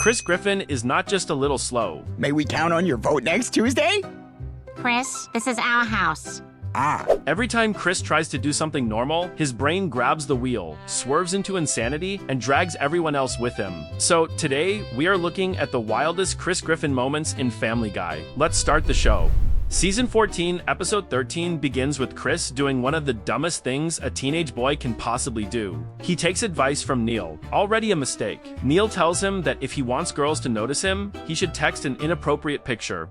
Chris Griffin is not just a little slow. May we count on your vote next Tuesday? Chris, this is our house. Every time Chris tries to do something normal, his brain grabs the wheel, swerves into insanity, and drags everyone else with him. So today, we are looking at the wildest Chris Griffin moments in Family Guy. Let's start the show. Season 14, episode 13 begins with Chris doing one of the dumbest things a teenage boy can possibly do. He takes advice from Neil, already a mistake. Neil tells him that if he wants girls to notice him, he should text an inappropriate picture.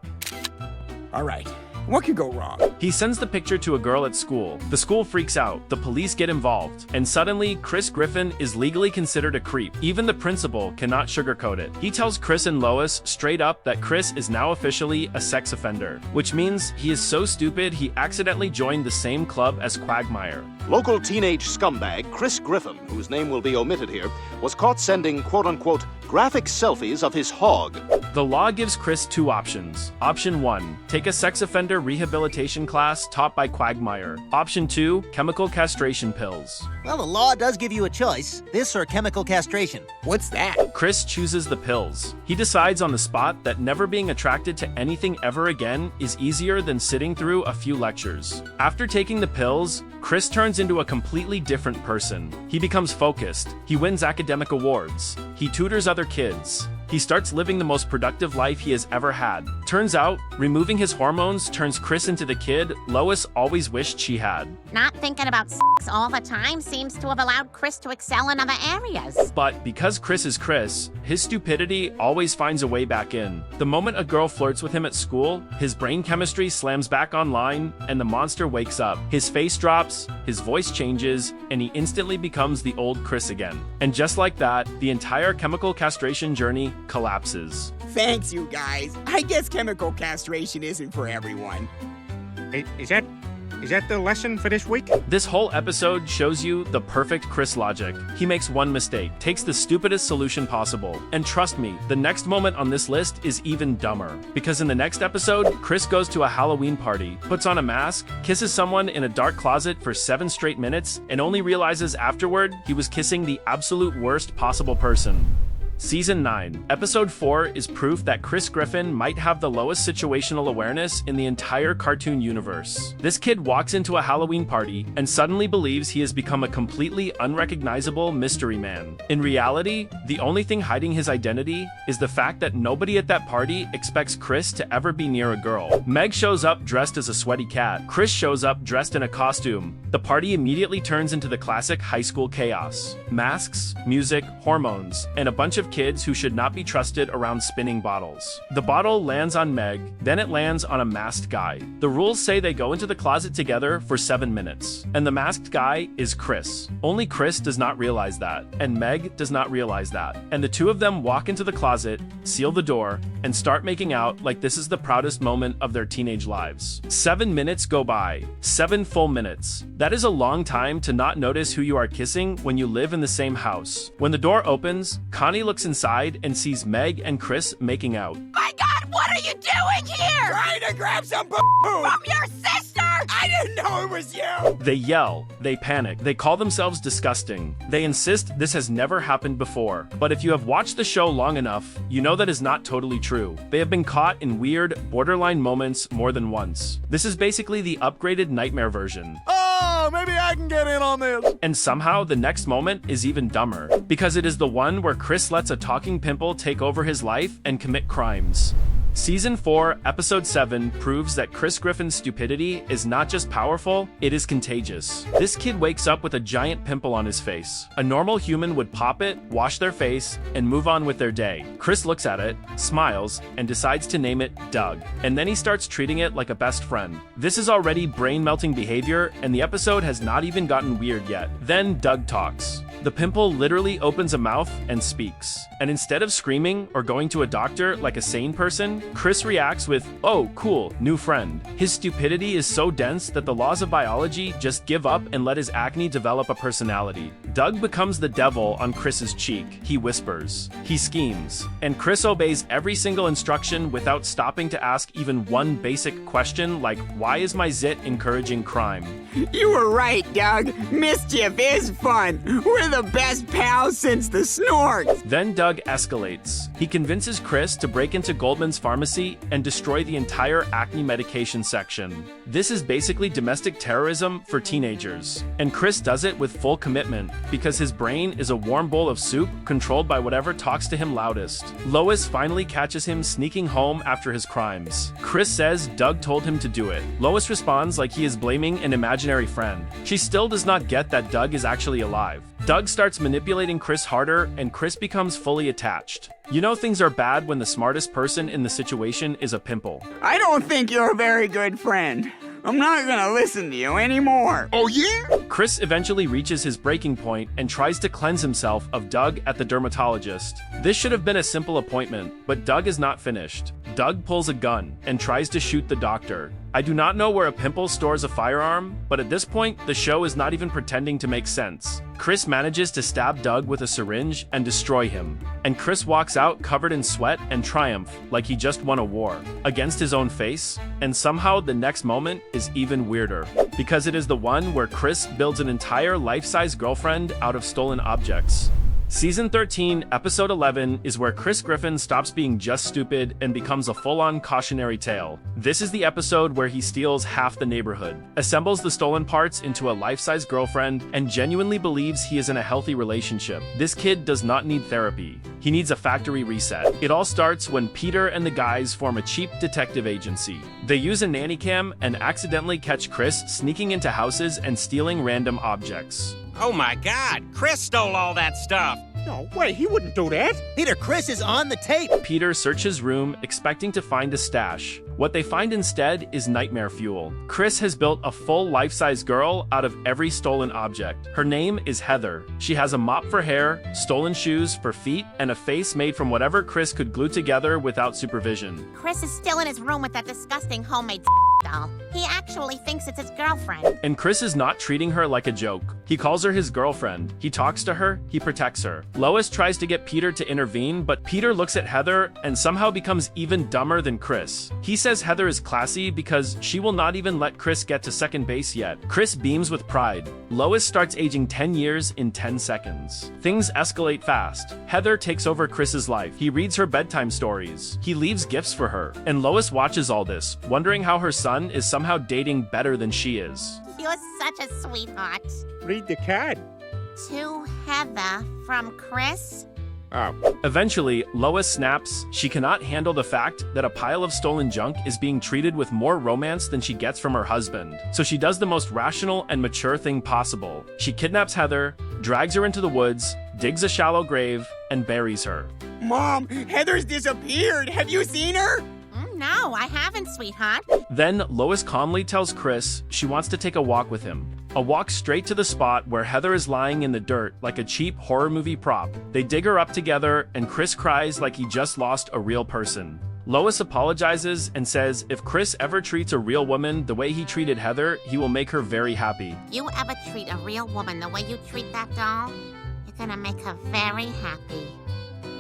All right. What could go wrong? He sends the picture to a girl at school. The school freaks out, the police get involved, and suddenly Chris Griffin is legally considered a creep. Even the principal cannot sugarcoat it. He tells Chris and Lois straight up that Chris is now officially a sex offender, which means he is so stupid he accidentally joined the same club as Quagmire. Local teenage scumbag Chris Griffin, whose name will be omitted here, was caught sending quote-unquote graphic selfies of his hog. The law gives Chris two options. Option 1, take a sex offender rehabilitation class taught by Quagmire. Option 2, chemical castration pills. Well, the law does give you a choice, this or chemical castration. What's that? Chris chooses the pills. He decides on the spot that never being attracted to anything ever again is easier than sitting through a few lectures. After taking the pills, Chris turns into a completely different person. He becomes focused. He wins academic awards. He tutors other kids. He starts living the most productive life he has ever had. Turns out, removing his hormones turns Chris into the kid Lois always wished she had. Not thinking about sex all the time seems to have allowed Chris to excel in other areas. But because Chris is Chris, his stupidity always finds a way back in. The moment a girl flirts with him at school, his brain chemistry slams back online, and the monster wakes up. His face drops, his voice changes, and he instantly becomes the old Chris again. And just like that, the entire chemical castration journey collapses. Thanks, you guys. I guess chemical castration isn't for everyone. Is that the lesson for this week? This whole episode shows you the perfect Chris logic. He makes one mistake, takes the stupidest solution possible. And trust me, the next moment on this list is even dumber. Because in the next episode, Chris goes to a Halloween party, puts on a mask, kisses someone in a dark closet for 7 straight minutes, and only realizes afterward he was kissing the absolute worst possible person. Season 9, Episode 4 is proof that Chris Griffin might have the lowest situational awareness in the entire cartoon universe. This kid walks into a Halloween party and suddenly believes he has become a completely unrecognizable mystery man. In reality, the only thing hiding his identity is the fact that nobody at that party expects Chris to ever be near a girl. Meg shows up dressed as a sweaty cat. Chris shows up dressed in a costume. The party immediately turns into the classic high school chaos. Masks, music, hormones, and a bunch of kids who should not be trusted around spinning bottles. The bottle lands on Meg, then it lands on a masked guy. The rules say they go into the closet together for 7 minutes, and the masked guy is Chris. Only Chris does not realize that, and Meg does not realize that. And the two of them walk into the closet, seal the door, and start making out like this is the proudest moment of their teenage lives. 7 minutes go by. 7 full minutes. That is a long time to not notice who you are kissing when you live in the same house. When the door opens, Connie looks inside and sees Meg and Chris making out. My God, what are you doing here? Trying to grab some From your sister? I didn't know it was you! They yell, they panic, they call themselves disgusting. They insist this has never happened before. But if you have watched the show long enough, you know that is not totally true. They have been caught in weird, borderline moments more than once. This is basically the upgraded nightmare version. Oh, maybe I can get in on this. And somehow the next moment is even dumber, because it is the one where Chris lets a talking pimple take over his life and commit crimes. Season 4, Episode 7 proves that Chris Griffin's stupidity is not just powerful, it is contagious. This kid wakes up with a giant pimple on his face. A normal human would pop it, wash their face, and move on with their day. Chris looks at it, smiles, and decides to name it Doug. And then he starts treating it like a best friend. This is already brain-melting behavior, and the episode has not even gotten weird yet. Then Doug talks. The pimple literally opens a mouth and speaks. And instead of screaming or going to a doctor like a sane person, Chris reacts with, "Oh, cool, new friend." His stupidity is so dense that the laws of biology just give up and let his acne develop a personality. Doug becomes the devil on Chris's cheek. He whispers. He schemes. And Chris obeys every single instruction without stopping to ask even one basic question like, why is my zit encouraging crime? You were right, Doug. Mischief is fun. We're the best pals since the snorks. Then Doug escalates. He convinces Chris to break into Goldman's pharmacy and destroy the entire acne medication section. This is basically domestic terrorism for teenagers. And Chris does it with full commitment because his brain is a warm bowl of soup controlled by whatever talks to him loudest. Lois finally catches him sneaking home after his crimes. Chris says Doug told him to do it. Lois responds like he is blaming an imaginary friend. She still does not get that Doug is actually alive. Doug starts manipulating Chris harder, and Chris becomes fully attached. You know things are bad when the smartest person in the situation is a pimple. I don't think you're a very good friend. I'm not gonna listen to you anymore. Oh, yeah? Chris eventually reaches his breaking point and tries to cleanse himself of Doug at the dermatologist. This should have been a simple appointment, but Doug is not finished. Doug pulls a gun and tries to shoot the doctor. I do not know where a pimple stores a firearm, but at this point, the show is not even pretending to make sense. Chris manages to stab Doug with a syringe and destroy him. And Chris walks out covered in sweat and triumph, like he just won a war, against his own face. And somehow the next moment is even weirder, because it is the one where Chris builds an entire life-size girlfriend out of stolen objects. Season 13, Episode 11 is where Chris Griffin stops being just stupid and becomes a full-on cautionary tale. This is the episode where he steals half the neighborhood, assembles the stolen parts into a life-size girlfriend, and genuinely believes he is in a healthy relationship. This kid does not need therapy. He needs a factory reset. It all starts when Peter and the guys form a cheap detective agency. They use a nanny cam and accidentally catch Chris sneaking into houses and stealing random objects. Oh my God, Chris stole all that stuff. No way, he wouldn't do that. Peter, Chris is on the tape. Peter searches his room, expecting to find a stash. What they find instead is nightmare fuel. Chris has built a full life-size girl out of every stolen object. Her name is Heather. She has a mop for hair, stolen shoes for feet, and a face made from whatever Chris could glue together without supervision. Chris is still in his room with that disgusting homemade doll. He actually thinks it's his girlfriend. And Chris is not treating her like a joke. He calls her his girlfriend. He talks to her. He protects her. Lois tries to get Peter to intervene, but Peter looks at Heather and somehow becomes even dumber than Chris. He says Heather is classy because she will not even let Chris get to second base yet. Chris beams with pride. Lois starts aging 10 years in 10 seconds. Things escalate fast. Heather takes over Chris's life. He reads her bedtime stories. He leaves gifts for her. And Lois watches all this, wondering how her son is somehow dating better than she is. You're such a sweetheart. Read the card. To Heather from Chris. Oh. Eventually, Lois snaps. She cannot handle the fact that a pile of stolen junk is being treated with more romance than she gets from her husband. So she does the most rational and mature thing possible. She kidnaps Heather, drags her into the woods, digs a shallow grave, and buries her. Mom, Heather's disappeared. Have you seen her? No, I haven't, sweetheart. Then Lois calmly tells Chris she wants to take a walk with him. A walk straight to the spot where Heather is lying in the dirt like a cheap horror movie prop. They dig her up together, and Chris cries like he just lost a real person. Lois apologizes and says if Chris ever treats a real woman the way he treated Heather, he will make her very happy. You ever treat a real woman the way you treat that doll, you're gonna make her very happy.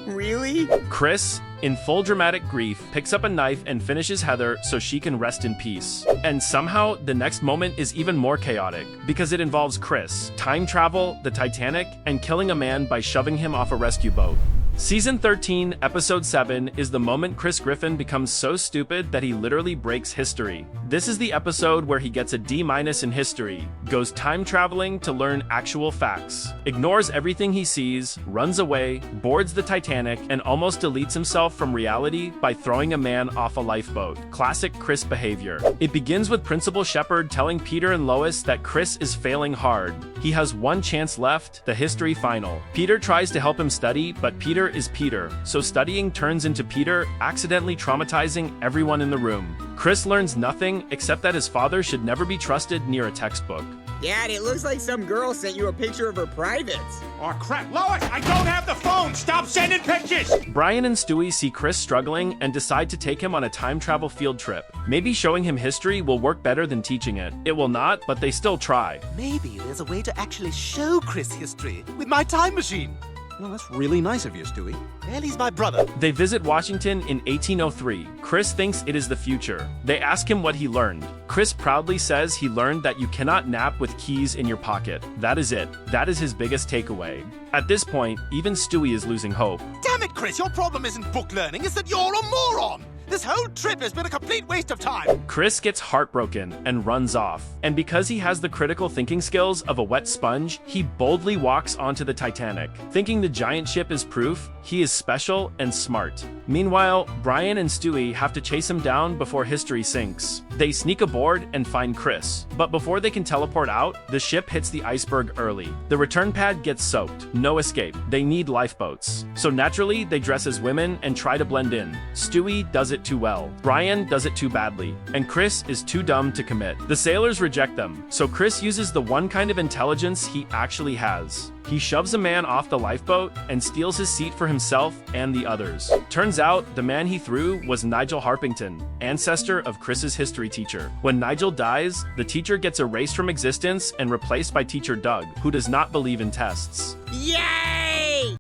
Really? Chris, in full dramatic grief, picks up a knife and finishes Heather so she can rest in peace. And somehow, the next moment is even more chaotic, because it involves Chris, time travel, the Titanic, and killing a man by shoving him off a rescue boat. Season 13, Episode 7 is the moment Chris Griffin becomes so stupid that he literally breaks history. This is the episode where he gets a D- in history, goes time traveling to learn actual facts, ignores everything he sees, runs away, boards the Titanic, and almost deletes himself from reality by throwing a man off a lifeboat. Classic Chris behavior. It begins with Principal Shepard telling Peter and Lois that Chris is failing hard. He has one chance left, the history final. Peter tries to help him study, but Peter is Peter, so studying turns into Peter accidentally traumatizing everyone in the room. Chris learns nothing except that his father should never be trusted near a textbook. Dad, it looks like some girl sent you a picture of her privates. Oh crap, Lois, I don't have the phone. Stop sending pictures. Brian and Stewie see Chris struggling and decide to take him on a time travel field trip. Maybe showing him history will work better than teaching it. It will not, but they still try. Maybe there's a way to actually show Chris history with my time machine. Well, that's really nice of you, Stewie. Well, he's my brother. They visit Washington in 1803. Chris thinks it is the future. They ask him what he learned. Chris proudly says he learned that you cannot nap with keys in your pocket. That is it. That is his biggest takeaway. At this point, even Stewie is losing hope. Damn it, Chris, your problem isn't book learning, it's that you're a moron! This whole trip has been a complete waste of time! Chris gets heartbroken and runs off. And because he has the critical thinking skills of a wet sponge, he boldly walks onto the Titanic. Thinking the giant ship is proof, he is special and smart. Meanwhile, Brian and Stewie have to chase him down before history sinks. They sneak aboard and find Chris. But before they can teleport out, the ship hits the iceberg early. The return pad gets soaked. No escape. They need lifeboats. So naturally, they dress as women and try to blend in. Stewie does it too well. Brian does it too badly. And Chris is too dumb to commit. The sailors reject them. So Chris uses the one kind of intelligence he actually has. He shoves a man off the lifeboat and steals his seat for himself and the others. Turns out, the man he threw was Nigel Harpington, ancestor of Chris's history teacher. When Nigel dies, the teacher gets erased from existence and replaced by teacher Doug, who does not believe in tests. Yeah!